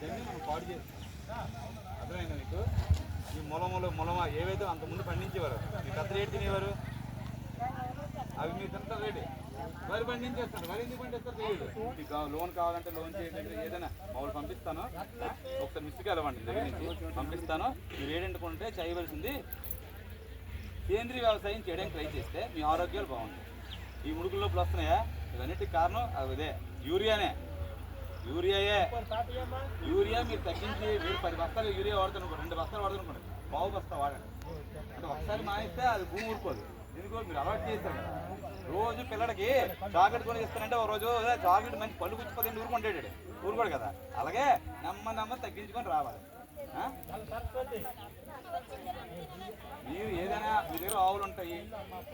దాన్ని మనం పాడు చేస్తాం. అర్థమైందా మీకు? ఈ ములమ ఏవైతే అంతకుముందు పండించేవారు, మీ పెద్ద రేటు తినేవారు, అవి మీరు తింటారు రేటు. వరి పండించేస్తారు, వరి ఎందుకు పండిస్తారు తెలియదు. మీకు లోన్ కావాలంటే లోన్ చేయండి, ఏదైనా మామూలు పంపిస్తాను, ఒకసారి మిస్కి వెళ్ళవండి దగ్గర నుంచి పంపిస్తాను. మీరు ఏడెంటుకుంటే చేయవలసింది సేంద్రీయ వ్యవసాయం చేయడానికి ట్రై చేస్తే మీ ఆరోగ్యాలు బాగుంటాయి. ఈ ముడుకుల లోపల వస్తున్నాయా, ఇవన్నిటికి కారణం అదే యూరియానే. యూరియా మీరు తగ్గించి, మీరు 10 బస్తాలు యూరియా వాడుతునుకోండి, 2 బస్తాలు వాడుతునుకోండి, పావు బస్తా వాడండి. అంటే ఒకసారి మానేస్తే అది భూమి ఊరుకోదు. ఎందుకో మీరు అలవాటు చేస్తారు కదా. రోజు పిల్లడికి చాక్లెట్ కొని ఇస్తానంటే ఒక రోజు చాక్లెట్ మంచి పళ్ళు గుచ్చిపోతే ఊరుకోడు కదా. అలాగే నెమ్మ తగ్గించుకొని రావాలి. మీరు ఏదైనా మీ దగ్గర ఆవులు ఉంటాయి,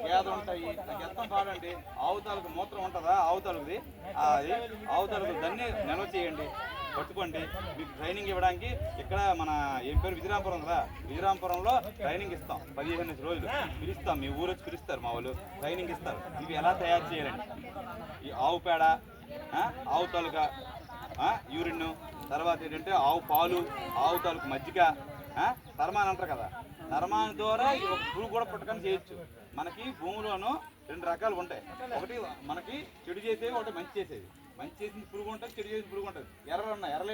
గేదెలు ఉంటాయి, నాకు ఎంత పాడండి, ఆవు తాలూకు మూత్రం ఉంటుందా, ఆవు తాలూకుది, అది ఆవు తాలూకు దాన్ని నిల్వ చేయండి, పట్టుకోండి. మీకు ట్రైనింగ్ ఇవ్వడానికి ఇక్కడ మన ఏం పేరు విజయరాంపురం కదా, విజయరాంపురంలో ట్రైనింగ్ ఇస్తాం. 15 రోజులు పిలుస్తాం, మీ ఊరు వచ్చి పిలుస్తారు, మా వాళ్ళు ట్రైనింగ్ ఇస్తారు. ఇవి ఎలా తయారు చేయాలండి, ఈ ఆవు పేడ, ఆవు తాలూకా యూరిన్, తర్వాత ఏంటంటే ఆవు పాలు, ఆవు తాలూకు మజ్జిగ, తర్మాన్ అంటారు కదా, తర్మాన్ ద్వారా ఒక పురుగు కూడా పుట్టకని చేయొచ్చు. మనకి భూమిలోనూ 2 రకాలు ఉంటాయి. ఒకటి మనకి చెడు చేసేవి, ఒకటి మంచి చేసేది. మంచి చేసిన పురుగు ఉంటుంది, చెడు చేసిన పురుగు ఉంటుంది. ఎర్రలు ఉన్నాయి, ఎర్రలు